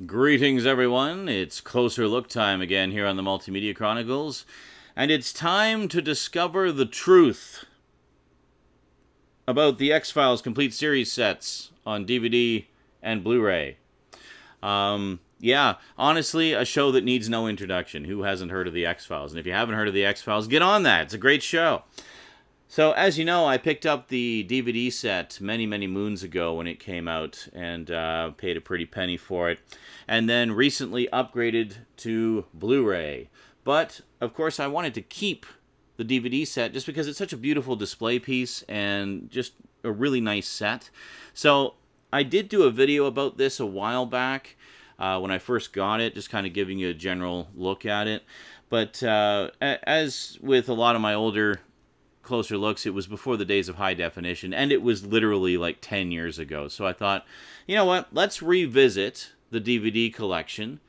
Greetings, everyone. It's Closer Look time again here on the Multimedia Chronicles, and it's time to discover the truth about the X-Files complete series sets on DVD and Blu-ray. Honestly, a show that needs no introduction. Who hasn't heard of the X-Files? And if you haven't heard of the X-Files, get on that. It's a great show. So, as you know, I picked up the DVD set many, many moons ago when it came out and paid a pretty penny for it. And then recently upgraded to Blu-ray. But, of course, I wanted to keep the DVD set just because it's such a beautiful display piece and just a really nice set. So, I did do a video about this a while back when I first got it, just kind of giving you a general look at it. But as with a lot of my older closer looks, it was before the days of high definition, and it was literally like 10 years ago. So I thought, you know what, let's revisit the DVD collection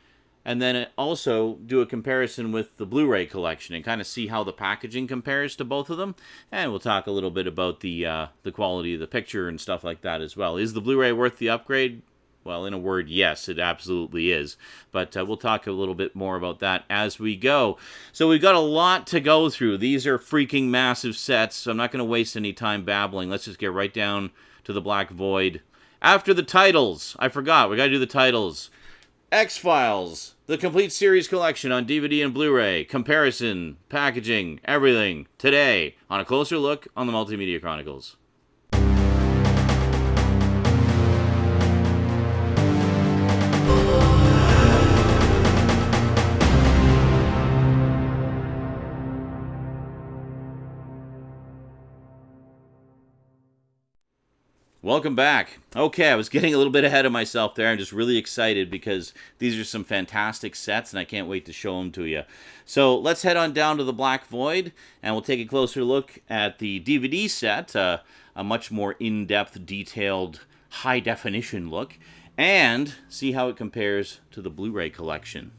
and then also do a comparison with the Blu-ray collection and kind of see how the packaging compares to both of them. And we'll talk a little bit about the quality of the picture and stuff like that as well. Is the Blu-ray worth the upgrade? Well, in a word, yes, it absolutely is. But we'll talk a little bit more about that as we go. So we've got a lot to go through. These are freaking massive sets, so I'm not going to waste any time babbling. Let's just get right down to the Black Void. After the titles, I forgot, we got to do the titles. X-Files, the complete series collection on DVD and Blu-ray. Comparison, packaging, everything. Today, on a closer look on the Multimedia Chronicles. Welcome back. Okay, I was getting a little bit ahead of myself there. I'm just really excited because these are some fantastic sets and I can't wait to show them to you. So let's head on down to the Black Void and we'll take a closer look at the DVD set, a much more in-depth, detailed, high-definition look, and see how it compares to the Blu-ray collection.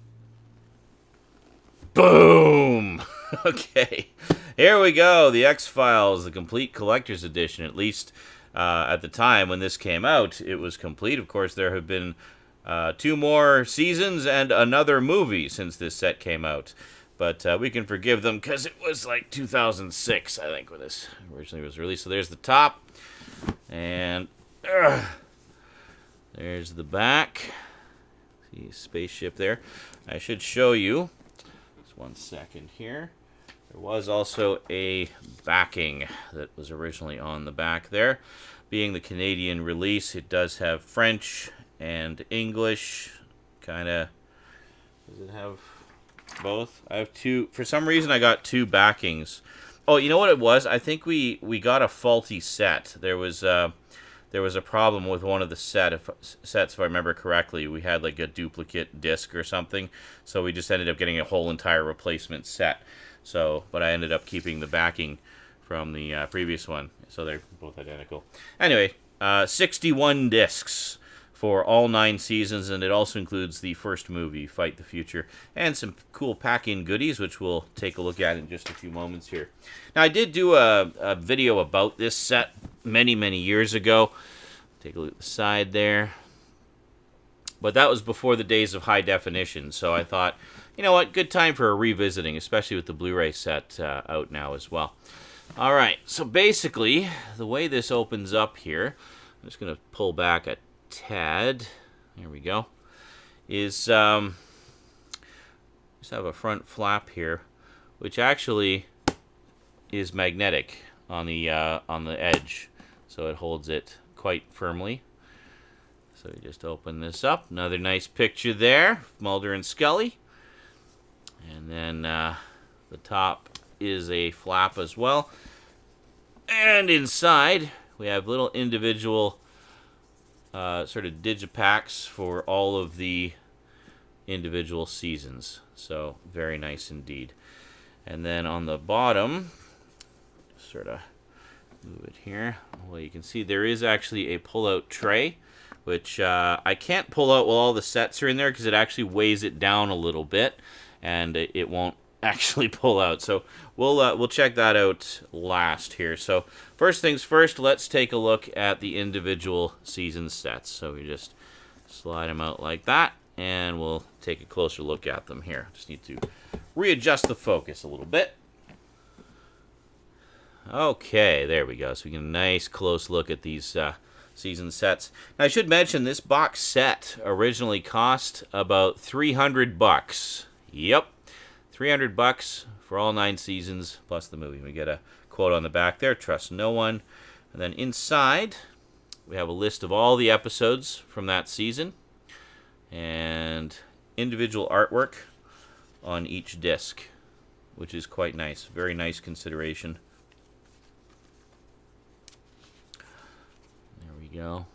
Boom! Okay, here we go. The X-Files, the complete collector's edition, at least at the time when this came out, it was complete. Of course, there have been 2 more seasons and another movie since this set came out. But we can forgive them because it was like 2006, I think, when this originally was released. So there's the top. And there's the back. See, spaceship there. I should show you. Just 1 second here. There was also a backing that was originally on the back there. Being the Canadian release, it does have French and English. Kind of, does it have both? I have 2. For some reason, I got 2 backings. Oh, you know what it was? I think we got a faulty set. There was a problem with one of the sets, if I remember correctly. We had like a duplicate disc or something, so we just ended up getting a whole entire replacement set. So, but I ended up keeping the backing from the previous one, so they're both identical. Anyway, 61 discs for all 9 seasons, and it also includes the first movie, Fight the Future, and some cool pack-in goodies, which we'll take a look at in just a few moments here. Now, I did do a video about this set many, many years ago. Take a look at the side there. But that was before the days of high definition, so I thought, you know what, good time for a revisiting, especially with the Blu-ray set out now as well. All right, so basically, the way this opens up here, I'm just going to pull back a tad, there we go, is just have a front flap here, which actually is magnetic on the edge, so it holds it quite firmly. So you just open this up. Another nice picture there, Mulder and Scully. And then the top is a flap as well. And inside, we have little individual sort of digipacks for all of the individual seasons. So very nice indeed. And then on the bottom, sort of move it here. Well, you can see there is actually a pull-out tray, which I can't pull out while all the sets are in there because it actually weighs it down a little bit, and it won't actually pull out. So we'll check that out last here. So first things first, let's take a look at the individual season sets. So we just slide them out like that, and we'll take a closer look at them here. Just need to readjust the focus a little bit. Okay, there we go. So we get a nice close look at these season sets. Now, I should mention this box set originally cost about $300. Yep, $300 for all 9 seasons plus the movie. We get a quote on the back there, "Trust no one." And then inside, we have a list of all the episodes from that season and individual artwork on each disc, which is quite nice. Very nice consideration. There we go.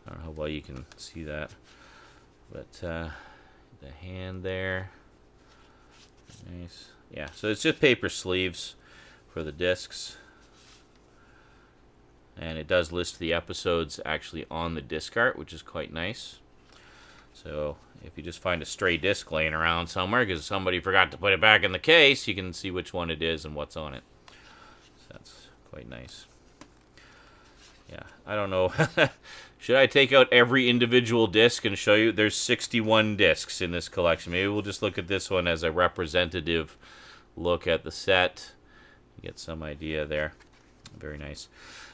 I don't know how well you can see that, but the hand there. Nice. Yeah, so it's just paper sleeves for the discs. And it does list the episodes actually on the disc art, which is quite nice. So if you just find a stray disc laying around somewhere because somebody forgot to put it back in the case, you can see which one it is and what's on it. So that's quite nice. Yeah, I don't know. Should I take out every individual disc and show you? There's 61 discs in this collection. Maybe we'll just look at this one as a representative look at the set. Get some idea there. Very nice.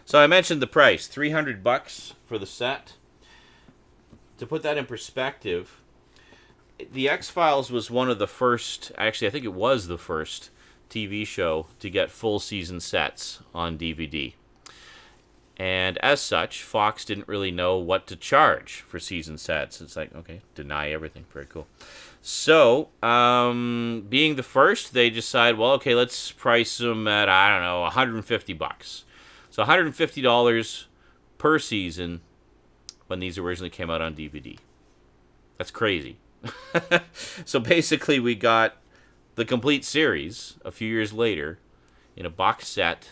So I mentioned the price, $300 for the set. To put that in perspective, The X-Files was one of the first, actually I think it was the first TV show to get full season sets on DVD. And as such, Fox didn't really know what to charge for season sets. It's like, okay, deny everything. Very cool. So, being the first, they decide, well, okay, let's price them at, I don't know, $150. So $150 per season when these originally came out on DVD. That's crazy. So basically we got the complete series a few years later in a box set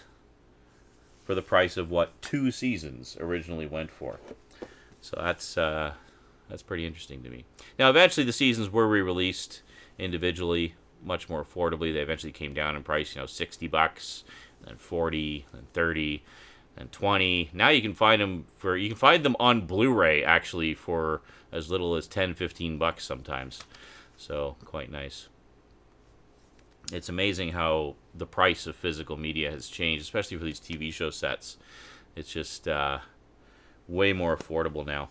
for the price of what 2 seasons originally went for. So that's pretty interesting to me. Now eventually the seasons were re-released individually, much more affordably. They eventually came down in price, $60, then 40, then 30, then 20. Now you can find them on Blu-ray actually for as little as 10, 15 bucks sometimes. So quite nice. It's amazing how the price of physical media has changed, especially for these TV show sets. It's just way more affordable now.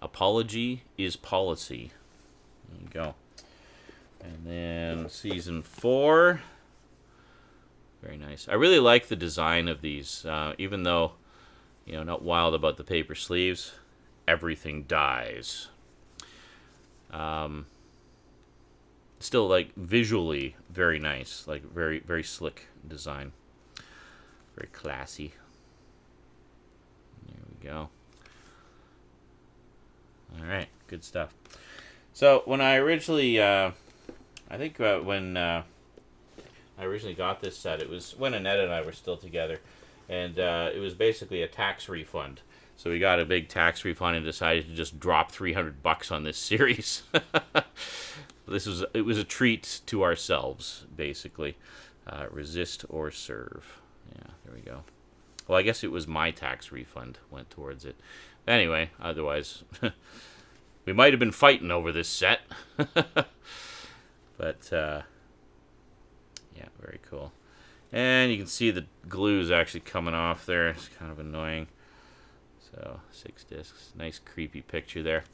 Apology is policy. There you go. And then season 4. Very nice. I really like the design of these, even though, not wild about the paper sleeves. Everything dies. Still, like, visually very nice. Like, very, very slick design. Very classy. There we go. All right, good stuff. So, when I originally, when I originally got this set, it was when Annette and I were still together, and it was basically a tax refund. So we got a big tax refund and decided to just drop $300 on this series. It was a treat to ourselves, basically. Resist or serve. Yeah, there we go. Well, I guess it was my tax refund went towards it. Anyway, otherwise, we might have been fighting over this set. But, yeah, very cool. And you can see the glue is actually coming off there. It's kind of annoying. So, 6 discs. Nice creepy picture there.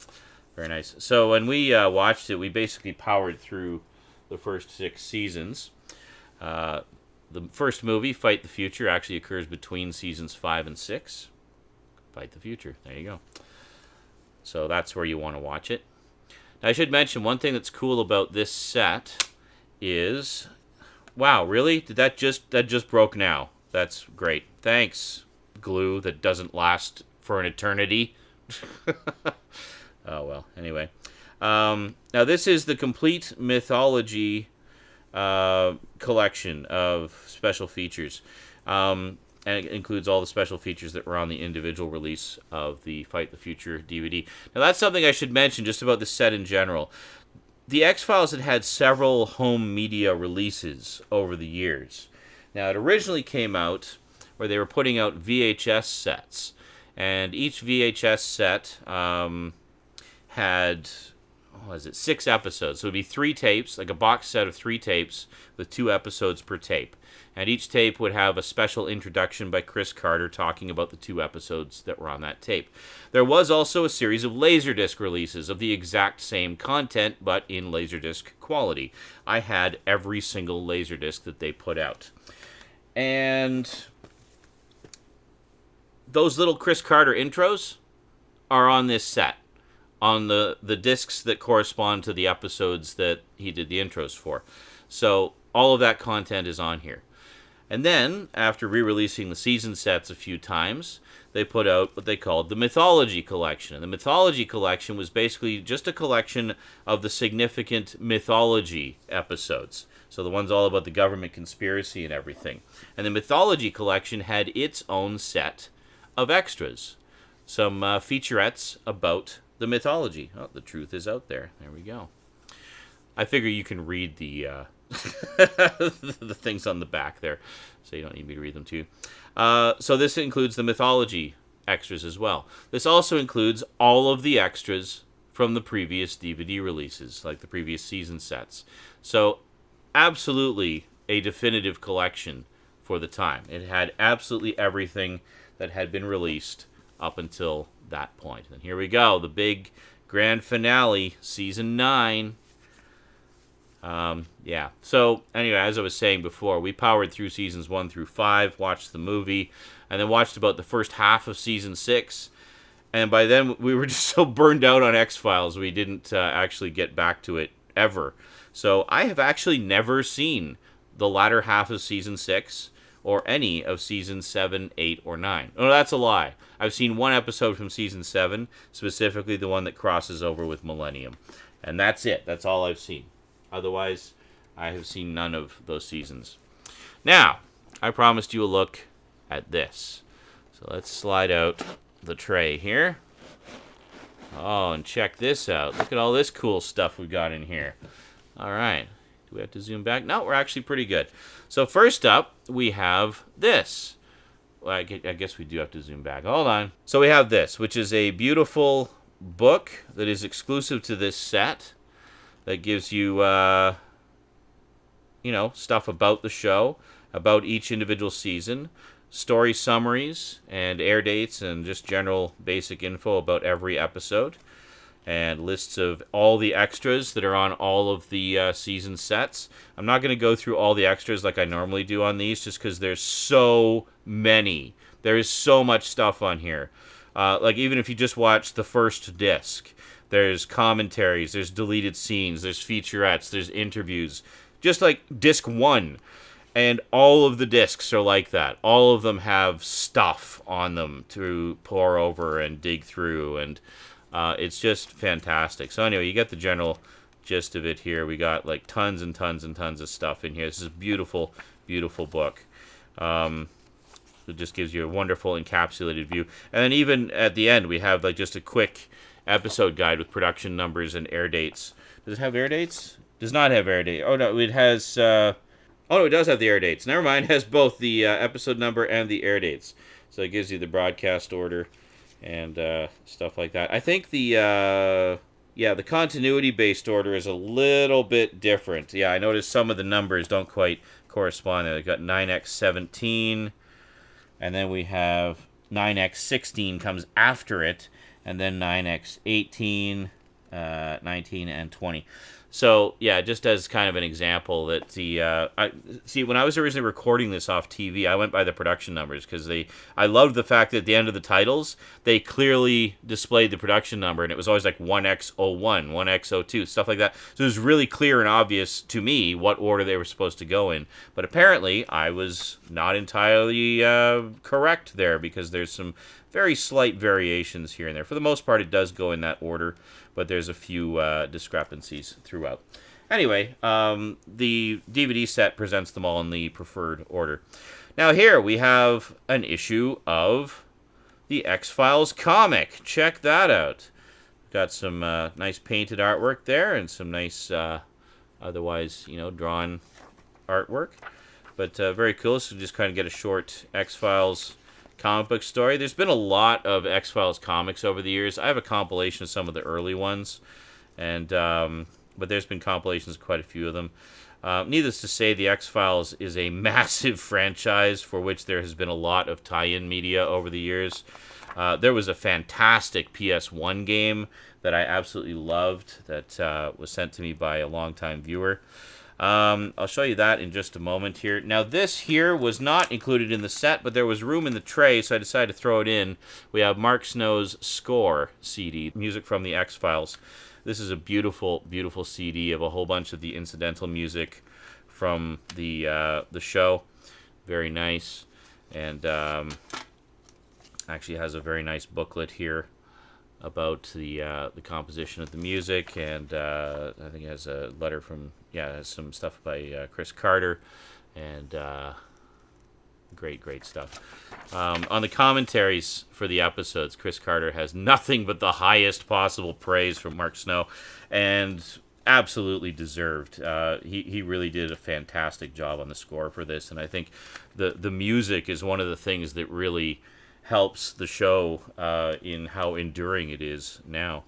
Very nice. So when we watched it, we basically powered through the first 6 seasons. The first movie, Fight the Future, actually occurs between seasons 5 and 6. Fight the Future. There you go. So that's where you want to watch it. Now, I should mention one thing that's cool about this set is... Wow, really? That just broke now. That's great. Thanks, glue that doesn't last for an eternity. Oh, well, anyway. Now, this is the complete Mythology collection of special features. And it includes all the special features that were on the individual release of the Fight the Future DVD. Now, that's something I should mention just about the set in general. The X-Files had several home media releases over the years. Now, it originally came out where they were putting out VHS sets. And each VHS set had, what was it, 6 episodes. So it would be 3 tapes, like a box set of 3 tapes with 2 episodes per tape. And each tape would have a special introduction by Chris Carter talking about the 2 episodes that were on that tape. There was also a series of Laserdisc releases of the exact same content, but in Laserdisc quality. I had every single Laserdisc that they put out. And those little Chris Carter intros are on this set, on the discs that correspond to the episodes that he did the intros for. So all of that content is on here. And then, after re-releasing the season sets a few times, they put out what they called the Mythology Collection. And the Mythology Collection was basically just a collection of the significant mythology episodes. So the ones all about the government conspiracy and everything. And the Mythology Collection had its own set of extras. Some featurettes about the mythology. Oh, the truth is out there. There we go. I figure you can read the the things on the back there, so you don't need me to read them to you. So this includes the mythology extras as well. This also includes all of the extras from the previous DVD releases, like the previous season sets. So absolutely a definitive collection for the time. It had absolutely everything that had been released up until that point. And here we go, the big grand finale, season 9. Yeah. So anyway, as I was saying before, we powered through seasons 1 through 5, watched the movie, and then watched about the first half of season 6. And by then, we were just so burned out on X-Files, we didn't actually get back to it ever. So I have actually never seen the latter half of season 6 or any of season 7, 8, or 9. Oh, that's a lie. I've seen one episode from season 7, specifically the one that crosses over with Millennium. And that's it. That's all I've seen. Otherwise, I have seen none of those seasons. Now, I promised you a look at this. So let's slide out the tray here. Oh, and check this out. Look at all this cool stuff we got in here. All right. Do we have to zoom back? No, we're actually pretty good. So first up, we have this. Well, I guess we do have to zoom back. Hold on. So we have this, which is a beautiful book that is exclusive to this set. That gives you, stuff about the show, about each individual season, story summaries, and air dates, and just general basic info about every episode, and lists of all the extras that are on all of the season sets. I'm not going to go through all the extras like I normally do on these, just because there's so many. There is so much stuff on here. Like, even if you just watch the first disc, there's commentaries, there's deleted scenes, there's featurettes, there's interviews. Just like disc 1. And all of the discs are like that. All of them have stuff on them to pour over and dig through. And it's just fantastic. So anyway, you get the general gist of it here. We got like tons and tons and tons of stuff in here. This is a beautiful, beautiful book. It just gives you a wonderful encapsulated view. And then even at the end, we have like just a quick episode guide with production numbers and air dates. Does it have air dates? Does not have air dates. Oh no, it has. Oh no, it does have the air dates. Never mind. It has both the episode number and the air dates. So it gives you the broadcast order and stuff like that. I think the continuity based order is a little bit different. Yeah, I noticed some of the numbers don't quite correspond. I got 9x17, and then we have 9x16 comes after it. And then 9x18, 19, and 20. So, yeah, just as kind of an example that when I was originally recording this off TV, I went by the production numbers because I loved the fact that at the end of the titles, they clearly displayed the production number, and it was always like 1x01, 1x02, stuff like that. So it was really clear and obvious to me what order they were supposed to go in. But apparently, I was not entirely correct there because there's some very slight variations here and there. For the most part, it does go in that order, but there's a few discrepancies throughout. Anyway, the DVD set presents them all in the preferred order. Now here we have an issue of the X-Files comic. Check that out. Got some nice painted artwork there and some nice otherwise, drawn artwork. But very cool. So just kind of get a short X-Files comic book story. There's been a lot of X-Files comics over the years. I have a compilation of some of the early ones, and but there's been compilations of quite a few of them. Needless to say, the X-Files is a massive franchise for which there has been a lot of tie-in media over the years. There was a fantastic PS1 game that I absolutely loved that was sent to me by a longtime viewer. I'll show you that in just a moment here. Now, this here was not included in the set, but there was room in the tray, so I decided to throw it in. We have Mark Snow's Score CD, music from the X-Files. This is a beautiful, beautiful CD of a whole bunch of the incidental music from the show. Very nice. And actually has a very nice booklet here about the composition of the music, and I think it has a letter from, it has some stuff by Chris Carter, and great stuff. On the commentaries for the episodes, Chris Carter has nothing but the highest possible praise from Mark Snow, and absolutely deserved. He really did a fantastic job on the score for this, and I think the music is one of the things that really helps the show in how enduring it is now.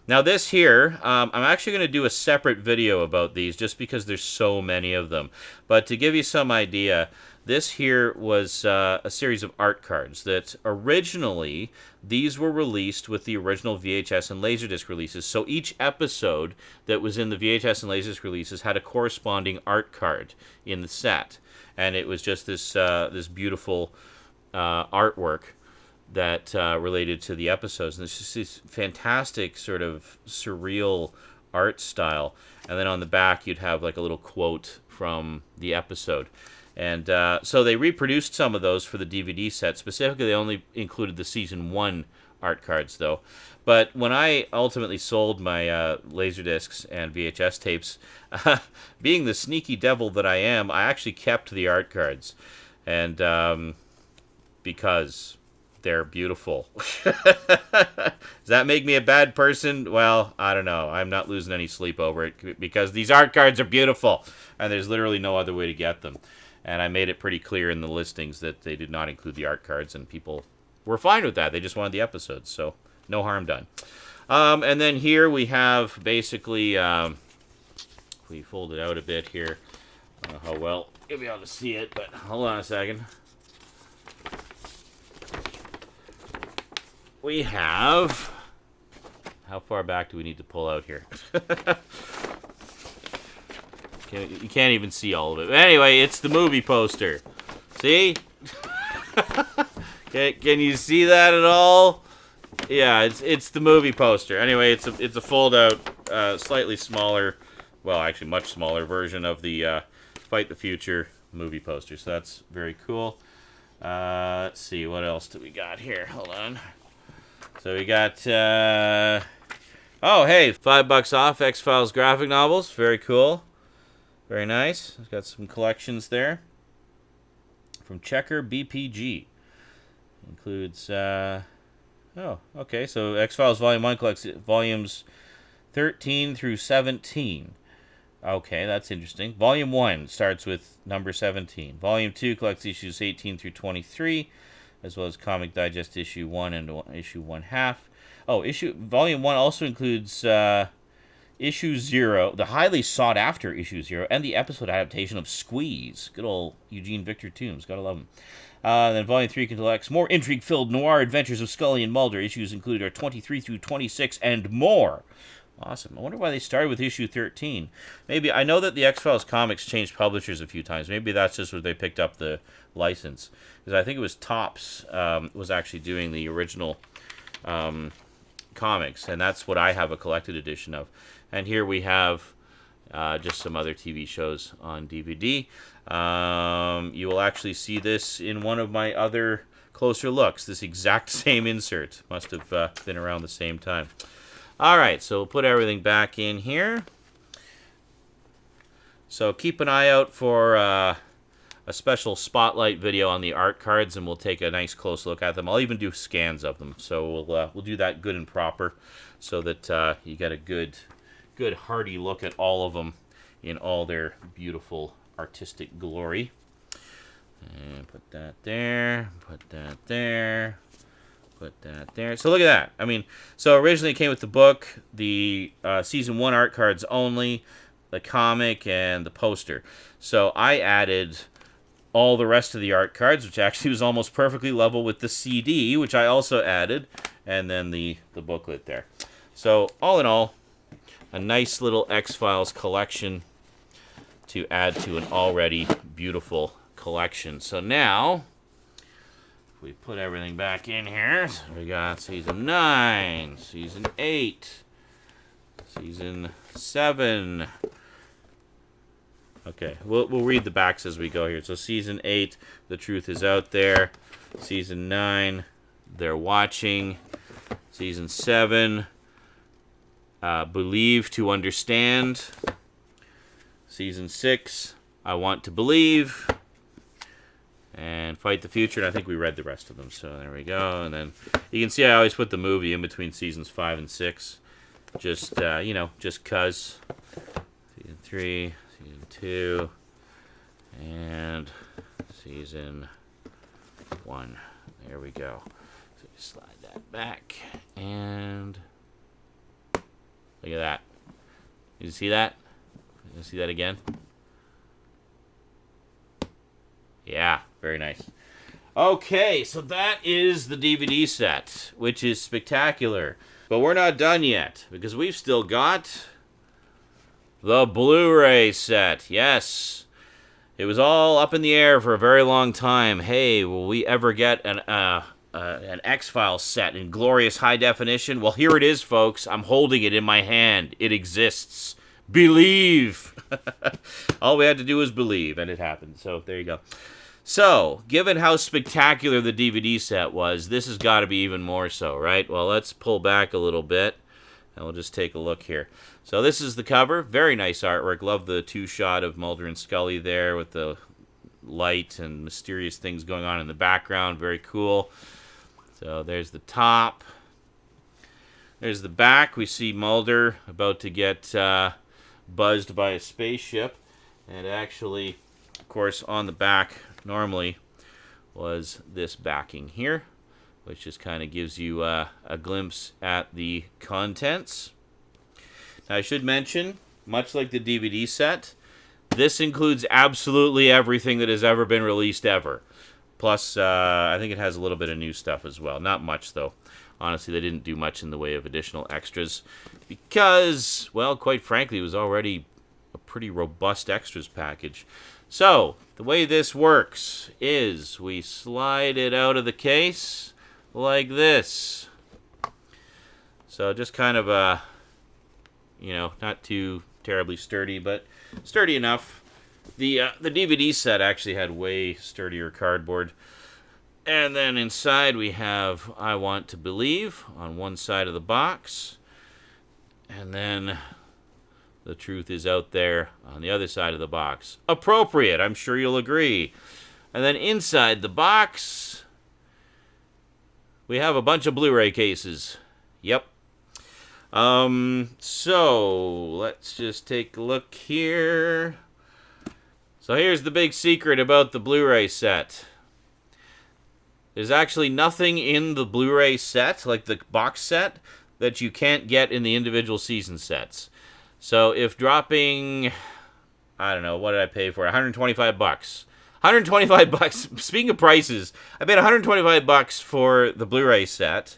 Now this here, I'm actually going to do a separate video about these just because there's so many of them. But to give you some idea, this here was a series of art cards that originally, these were released with the original VHS and Laserdisc releases. So each episode that was in the VHS and Laserdisc releases had a corresponding art card in the set. And it was just this, this beautiful artwork that related to the episodes. And it's just this fantastic sort of surreal art style. And then on the back, you'd have like a little quote from the episode. And so they reproduced some of those for the DVD set. Specifically, they only included the Season 1 art cards, though. But when I ultimately sold my Laserdiscs and VHS tapes, being the sneaky devil that I am, I actually kept the art cards. And because they're beautiful. Does that make me a bad person? Well, I don't know. I'm not losing any sleep over it because these art cards are beautiful, and there's literally no other way to get them. And I made it pretty clear in the listings that they did not include the art cards, and people were fine with that. They just wanted the episodes, so no harm done. And then here we have basically, we fold it out a bit here. I don't know how well you'll be able to see it, but hold on a second. We have, how far back do we need to pull out here? You can't even see all of it. But anyway, it's the movie poster. See? Can you see that at all? Yeah, it's the movie poster. Anyway, it's a fold out, slightly smaller, well, actually much smaller version of the Fight the Future movie poster. So that's very cool. Let's see, what else do we got here? Hold on. So we got, oh, hey, $5 off X-Files graphic novels. Very cool. Very nice. It's got some collections there. From Checker BPG. Includes, oh, okay, so X-Files Volume 1 collects volumes 13 through 17. Okay, that's interesting. Volume 1 starts with number 17. Volume 2 collects issues 18 through 23. As well as Comic Digest issue 1 and issue 1/2. Oh, volume 1 also includes issue 0, the highly sought after issue 0, and the episode adaptation of Squeeze. Good old Eugene Victor Toombs, gotta love him. Then volume 3 collects more intrigue-filled noir adventures of Scully and Mulder. Issues included are 23 through 26 and more. Awesome. I wonder why they started with issue 13. Maybe, I know that the X-Files comics changed publishers a few times. Maybe that's just where they picked up the license. Because I think it was Topps was actually doing the original comics. And that's what I have a collected edition of. And here we have just some other TV shows on DVD. You will actually see this in one of my other closer looks. This exact same insert. Must have been around the same time. Alright, so we'll put everything back in here. So keep an eye out for a special spotlight video on the art cards, and we'll take a nice close look at them. I'll even do scans of them, so we'll do that good and proper, so that you get a good hearty look at all of them in all their beautiful artistic glory. And put that there, put that there, put that there. So look at that. I mean, so originally it came with the book, the Season 1 art cards only, the comic, and the poster. So I added all the rest of the art cards, which actually was almost perfectly level with the CD, which I also added, and then the booklet there. So all in all, a nice little X-Files collection to add to an already beautiful collection. So now, if we put everything back in here, so we got Season 9, Season 8, Season 7. Okay, we'll read the backs as we go here. So Season 8, The Truth Is Out There. Season 9, They're Watching. Season 7, Believe to Understand. Season 6, I Want to Believe. And Fight the Future, and I think we read the rest of them. So there we go. And then you can see I always put the movie in between Seasons 5 and 6. Just, just 'cause. Season 3, Season 2, and Season 1. There we go. So slide that back, and look at that. You see that? You see that again? Yeah, very nice. Okay, so that is the DVD set, which is spectacular. But we're not done yet, because we've still got the Blu-ray set. Yes, it was all up in the air for a very long time. Hey, will we ever get an X-Files set in glorious high definition? Well, here it is, folks. I'm holding it in my hand. It exists. Believe. All we had to do was believe, and it happened. So there you go. So, given how spectacular the DVD set was, this has got to be even more so, right? Well, let's pull back a little bit, and we'll just take a look here. So this is the cover. Very nice artwork. Love the two-shot of Mulder and Scully there with the light and mysterious things going on in the background. Very cool. So there's the top. There's the back. We see Mulder about to get buzzed by a spaceship. And actually, of course, on the back normally was this backing here, which just kind of gives you a glimpse at the contents. Now, I should mention, much like the DVD set, this includes absolutely everything that has ever been released ever. Plus, I think it has a little bit of new stuff as well. Not much, though. Honestly, they didn't do much in the way of additional extras because, well, quite frankly, it was already a pretty robust extras package. So, the way this works is we slide it out of the case like this. So, just kind of a, not too terribly sturdy, but sturdy enough. The DVD set actually had way sturdier cardboard. And then inside we have I Want to Believe on one side of the box. And then The Truth Is Out There on the other side of the box. Appropriate, I'm sure you'll agree. And then inside the box, we have a bunch of Blu-ray cases. Yep. So, let's just take a look here. So here's the big secret about the Blu-ray set. There's actually nothing in the Blu-ray set, like the box set, that you can't get in the individual season sets. So if dropping, I don't know, what did I pay for it? $125. $125. Speaking of prices, I paid $125 for the Blu-ray set,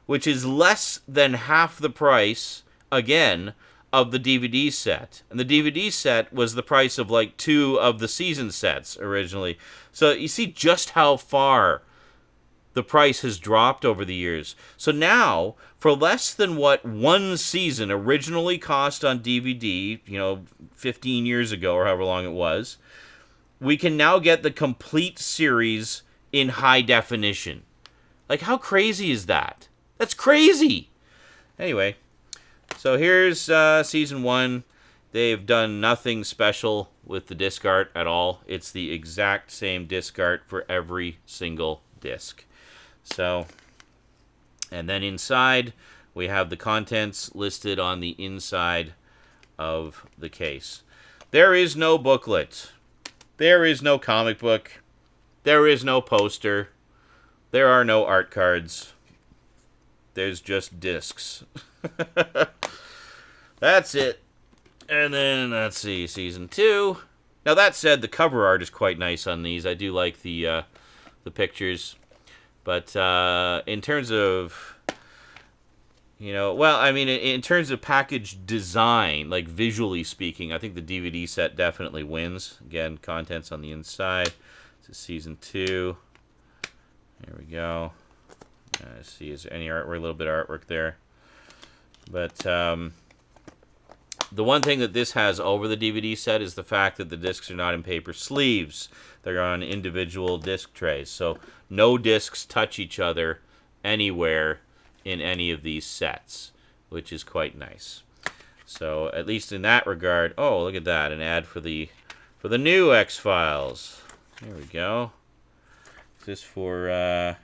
which is less than half the price, again, of the DVD set. And the DVD set was the price of like 2 of the season sets originally. So you see just how far the price has dropped over the years. So now, for less than what one season originally cost on DVD, 15 years ago or however long it was, we can now get the complete series in high definition. Like, how crazy is that? That's crazy! Anyway, so here's Season 1. They've done nothing special with the disc art at all. It's the exact same disc art for every single disc. So, and then inside, we have the contents listed on the inside of the case. There is no booklet. There is no comic book. There is no poster. There are no art cards. There's just discs. That's it. And then, let's see, season 2. Now, that said, the cover art is quite nice on these. I do like the pictures. But in terms of, in terms of package design, like visually speaking, I think the DVD set definitely wins. Again, contents on the inside. This is season 2. There we go. Let's see, is there any artwork? A little bit of artwork there. But the one thing that this has over the DVD set is the fact that the discs are not in paper sleeves. They're on individual disc trays. So no discs touch each other anywhere in any of these sets, which is quite nice. So at least in that regard, oh, look at that, an ad for the new X-Files. There we go. Is this for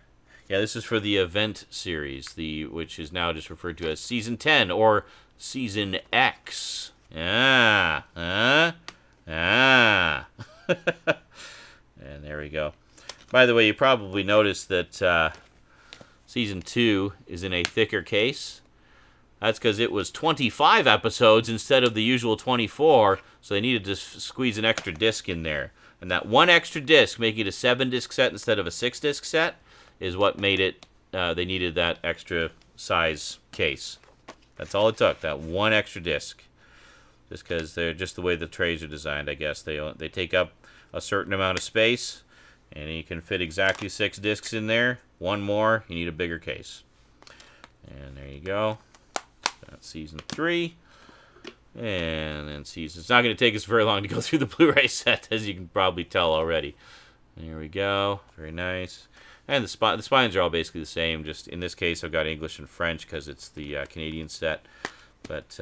this is for the event series, which is now just referred to as Season 10 or Season X. And there we go. By the way, you probably noticed that Season 2 is in a thicker case. That's because it was 25 episodes instead of the usual 24, so they needed to squeeze an extra disc in there. And that one extra disc, making it a 7-disc set instead of a 6-disc set, is what made it, they needed that extra size case. That's all it took, that one extra disc. Just because they're just the way the trays are designed, I guess. They take up a certain amount of space, and you can fit exactly 6 discs in there. One more, you need a bigger case. And there you go. That's season 3. And then it's not going to take us very long to go through the Blu-ray set, as you can probably tell already. There we go. Very nice. And the spines are all basically the same. Just in this case, I've got English and French because it's the Canadian set. But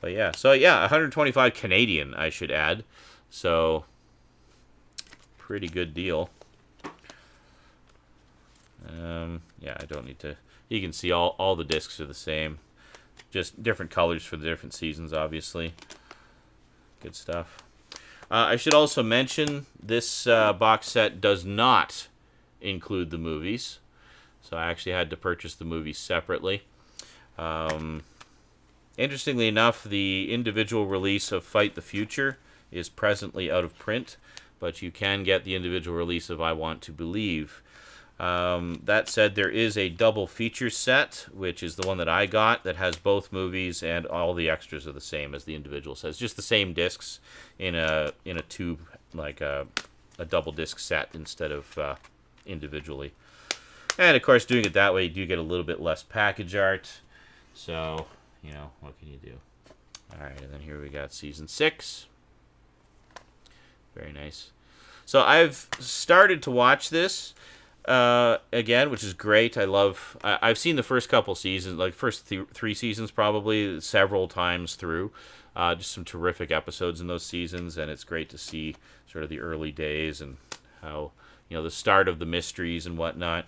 yeah. So yeah, 125 Canadian, I should add. So pretty good deal. Yeah, I don't need to. You can see all the discs are the same. Just different colors for the different seasons, obviously. Good stuff. I should also mention this box set does not include the movies. So I actually had to purchase the movies separately. Interestingly enough, the individual release of Fight the Future is presently out of print, but you can get the individual release of I Want to Believe. That said, there is a double feature set, which is the one that I got, that has both movies and all the extras are the same as the individual set. It's just the same discs in a tube, like a double disc set instead of individually. And of course, doing it that way, you do get a little bit less package art. So, what can you do? All right, and then here we got season 6. Very nice. So I've started to watch this. Again, which is great. I've seen the first couple seasons, like first 3 seasons probably, several times through. Just some terrific episodes in those seasons, and it's great to see sort of the early days and how, the start of the mysteries and whatnot.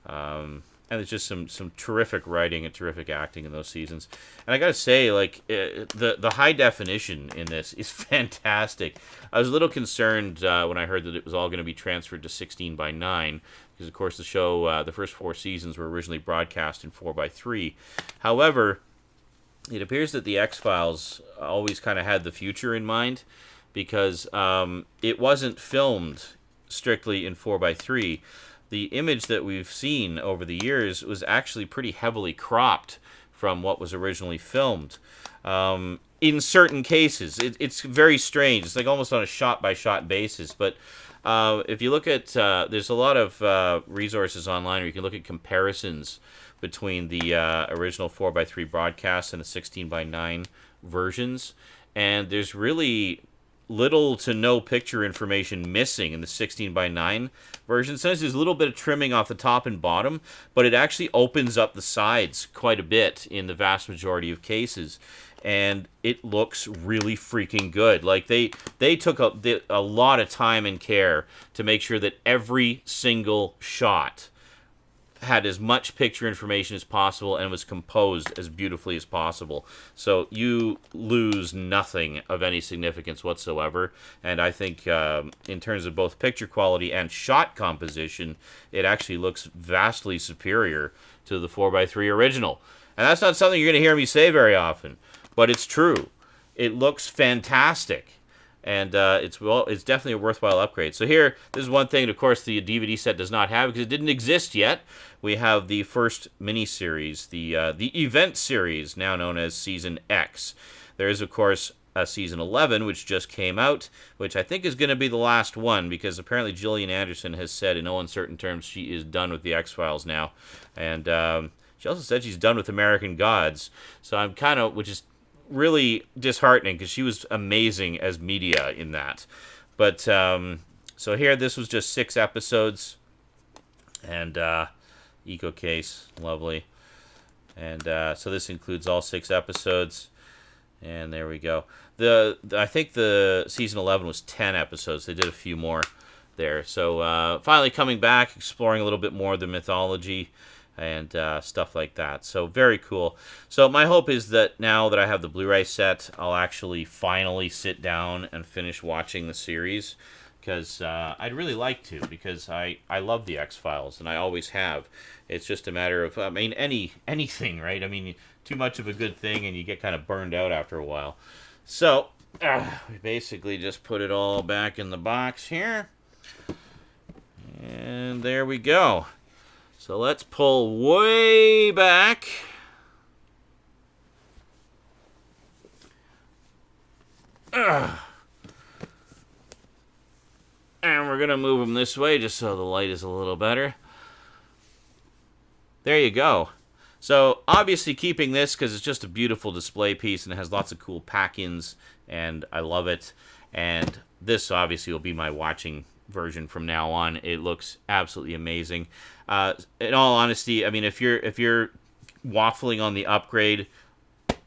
And there's just some terrific writing and terrific acting in those seasons. And I gotta say, the high definition in this is fantastic. I was a little concerned when I heard that it was all going to be transferred to 16:9, because of course the show, the first 4 seasons were originally broadcast in 4:3. However, it appears that the X-Files always kind of had the future in mind, because it wasn't filmed strictly in 4:3. The image that we've seen over the years was actually pretty heavily cropped from what was originally filmed. In certain cases, it's very strange. It's like almost on a shot-by-shot basis. But if you look at, there's a lot of resources online where you can look at comparisons between the original 4:3 broadcast and the 16:9 versions. And there's really little to no picture information missing in the 16:9 version. Sometimes there's a little bit of trimming off the top and bottom, but it actually opens up the sides quite a bit in the vast majority of cases, and it looks really freaking good. Like they took a lot of time and care to make sure that every single shot had as much picture information as possible and was composed as beautifully as possible. So you lose nothing of any significance whatsoever. And I think in terms of both picture quality and shot composition, it actually looks vastly superior to the 4x3 original. And that's not something you're going to hear me say very often, but it's true. It looks fantastic. And it's definitely a worthwhile upgrade. So here, this is one thing, of course, the DVD set does not have because it didn't exist yet. We have the first miniseries, the event series, now known as Season X. There is, of course, Season 11, which just came out, which I think is going to be the last one because apparently Gillian Anderson has said in no uncertain terms she is done with the X-Files now. And she also said she's done with American Gods. So I'm kind of, which is really disheartening because she was amazing as media in that. But so here, this was just 6 episodes, and eco case, lovely. And so this includes all 6 episodes, and there we go. I think the season 11 was 10 episodes. They did a few more there. So finally coming back, exploring a little bit more of the mythology and stuff like that. So very cool. So my hope is that now that I have the Blu-ray set, I'll actually finally sit down and finish watching the series, because I'd really like to, because I love the X-Files, and I always have. It's just a matter of, I mean, anything, right? I mean, too much of a good thing, and you get kind of burned out after a while. So we basically just put it all back in the box here, and there we go. So let's pull way back. And we're going to move them this way just so the light is a little better. There you go. So obviously keeping this because it's just a beautiful display piece and it has lots of cool pack-ins, and I love it. And this obviously will be my watching version from now on. It looks absolutely amazing. In all honesty, I mean, if you're waffling on the upgrade,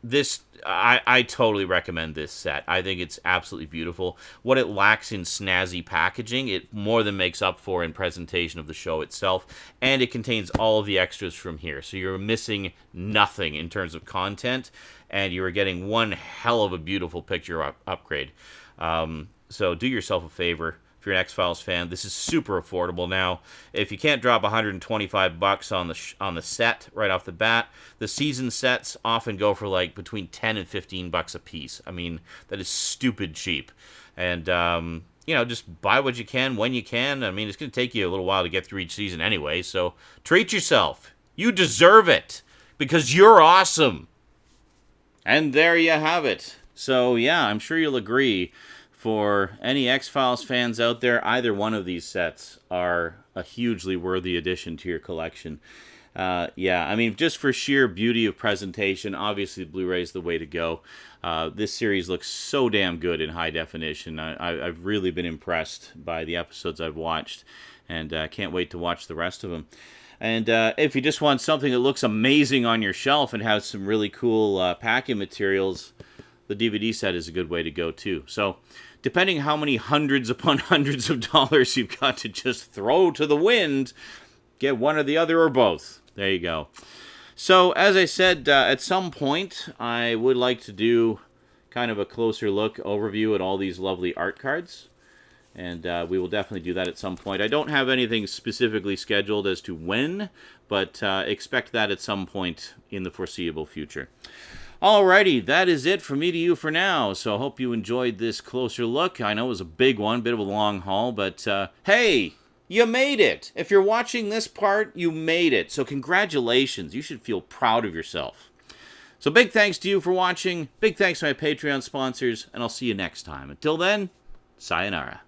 this I totally recommend this set. I think it's absolutely beautiful. What it lacks in snazzy packaging, it more than makes up for in presentation of the show itself, and it contains all of the extras from here. So you're missing nothing in terms of content, and you are getting one hell of a beautiful picture upgrade. So do yourself a favor. If you're an X-Files fan, this is super affordable now. If you can't drop $125 on the set right off the bat, the season sets often go for like between $10 and $15 a piece. I mean, that is stupid cheap. And just buy what you can when you can. I mean, it's going to take you a little while to get through each season anyway, so treat yourself. You deserve it because you're awesome. And there you have it. So yeah, I'm sure you'll agree. For any X-Files fans out there, either one of these sets are a hugely worthy addition to your collection. Yeah, I mean, just for sheer beauty of presentation, obviously Blu-ray is the way to go. This series looks so damn good in high definition. I've really been impressed by the episodes I've watched, and can't wait to watch the rest of them. And if you just want something that looks amazing on your shelf and has some really cool packing materials, the DVD set is a good way to go too. So, depending how many hundreds upon hundreds of dollars you've got to just throw to the wind, get one or the other or both. There you go. So, as I said, at some point, I would like to do kind of a closer look overview at all these lovely art cards. And we will definitely do that at some point. I don't have anything specifically scheduled as to when, but expect that at some point in the foreseeable future. Alrighty, that is it from me to you for now. So I hope you enjoyed this closer look. I know it was a big one, bit of a long haul, but hey, you made it. If you're watching this part, you made it. So congratulations. You should feel proud of yourself. So big thanks to you for watching. Big thanks to my Patreon sponsors, and I'll see you next time. Until then, sayonara.